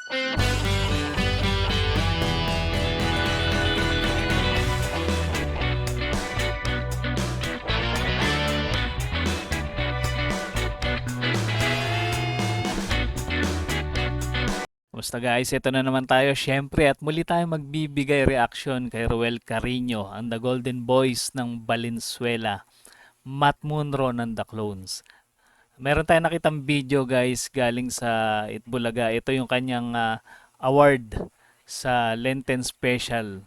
Kumusta guys? Ito na naman tayo syempre at muli tayo magbibigay reaction kay Ruel Carino, ang The Golden Boys ng Valenzuela, Matt Munro ng The Clones. Meron tayong nakitang video guys galing sa Itbulaga. Ito yung kanyang award sa Lenten Special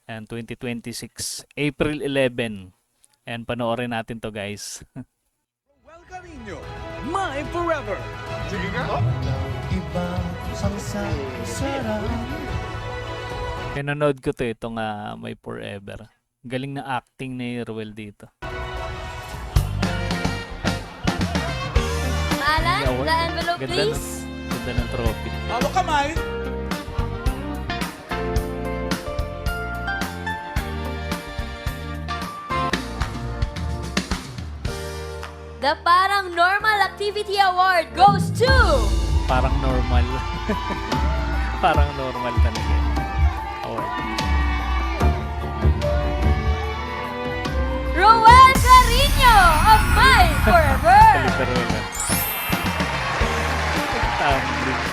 and 2026, April 11. And panoorin natin to guys. Ruel Carino, My Forever. Sige nga. Ibang sarap. Pinanood ko to itong My Forever. Galing na acting ni Ruel dito. Alan, Award. the envelope Ganda please. Ganda ng trophy. Hawak kamay. The Parang Normal Activity Award goes to Parang normal. Parang normal talaga. Award. Ruel Carino of My Forever. Literal na. Tumbling.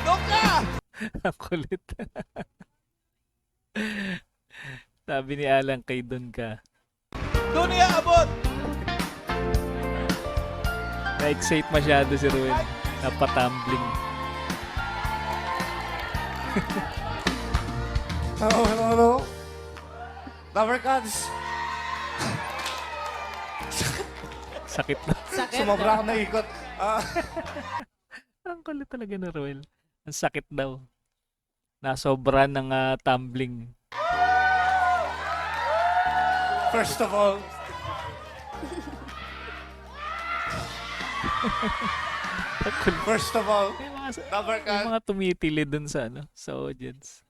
Doon ka. Ang kulit. Sabi ni Alan kay Don ka. Doon iaabot. Na-excite masyado si Ruel. Napatumbling. Hello. Lover Cats. Sakit na. Sumobra ako na ikot. Ang kulit talaga ni Ruel. Ang sakit daw. Nasobra ng tumbling. First of all, May mga, Lover may Cats. mga tumitili dun sa sa audience.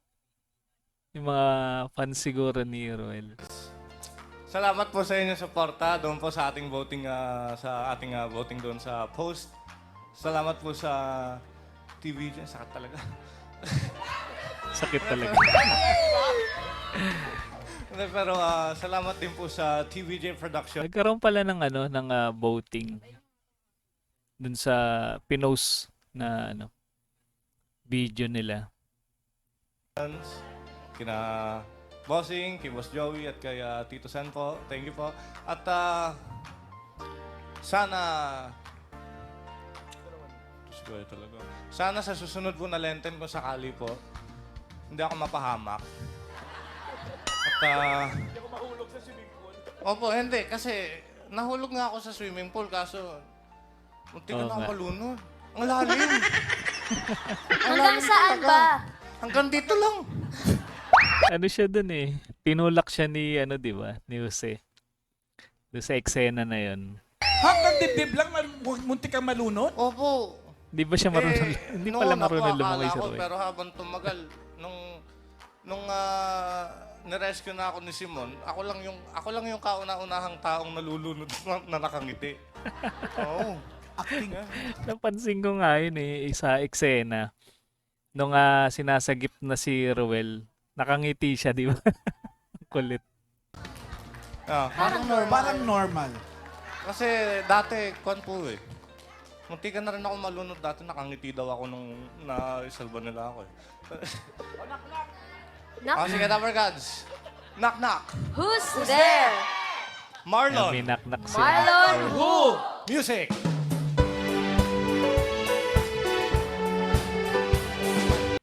Yung mga fans siguro ni Ruel. Salamat po sa inyong suporta doon po sa ating voting voting doon sa post. Salamat po sa TV dyan. Sakit talaga. Sakit talaga. Hindi, pero salamat din po sa TVJ Production. Nagkaroon pala ng ng voting dun sa pinost na video nila. Kina Bossing, kay Boss Joey at kay Tito Sen po. Thank you po. At sana sana sa susunod po na Lenten kung sakali po, hindi ako mapahamak. At hindi ako mahulog sa swimming pool. Opo, hindi. Kasi nahulog nga ako sa swimming pool kaso munti ka Oo na nga. ako malunod. Ang lalim. Hanggang saan ba? Hanggang dito lang. Ano siya dun eh. Tinulak siya ni di ba? Ni Jose. Doon sa eksena na yon. Hanggang dibdib lang, munti kang malunod. Opo. Di ba siya marunong? Hindi pala marunong lumangoy sa ako, Ruel. pero habang tumagal, nung nirescue na ako ni Simon, ako lang yung kauna-unahang taong nalulunod na nakangiti. Oo. Acting. Napansin ko nga yun eh, sa eksena. Nung sinasagip na si Ruel, nakangiti siya, di ba? Kulit. Parang normal. Parang normal. Kasi dati, kwan po eh. Munti ka na rin ako malunod dati, nakangiti daw ako nung naisalba nila ako eh. Knock. Sige, Tower Gods. Knock, knock. Who's there? Marlon. May knock-knock siya. Marlon. Who? Music.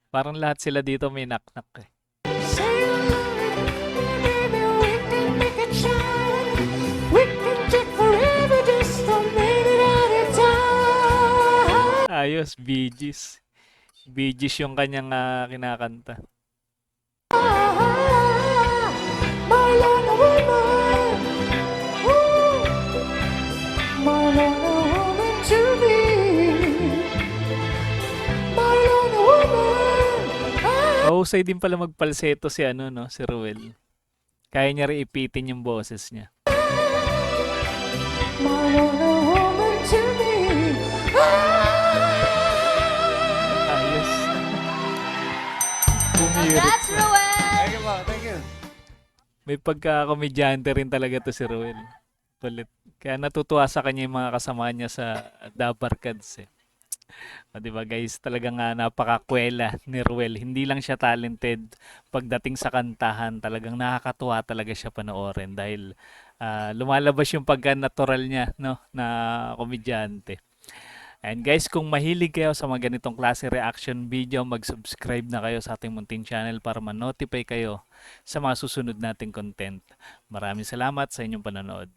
Parang lahat sila dito may knock-knock eh. Ayos, Bee Gees. Bee Gees yung kanyang kinakanta. Mahusay din pala magpalseto si si Ruel. Kaya niya rin ipitin yung boses niya. Congrats, Ruel! Thank you po, thank you. May pagka-komedyante rin talaga to si Ruel. Kulit. Kaya natutuwa sa kanya yung mga kasama niya sa Dabarkads eh. O, di ba guys, talagang napakakwela ni Ruel. Hindi lang siya talented pagdating sa kantahan, talagang nakakatuwa talaga siya panoorin dahil lumalabas yung pagka-natural niya, no, na komedyante. And guys, kung mahilig kayo sa mga ganitong klase reaction video, mag-subscribe na kayo sa ating munting channel para ma-notify kayo sa mga susunod nating content. Maraming salamat sa inyong panonood.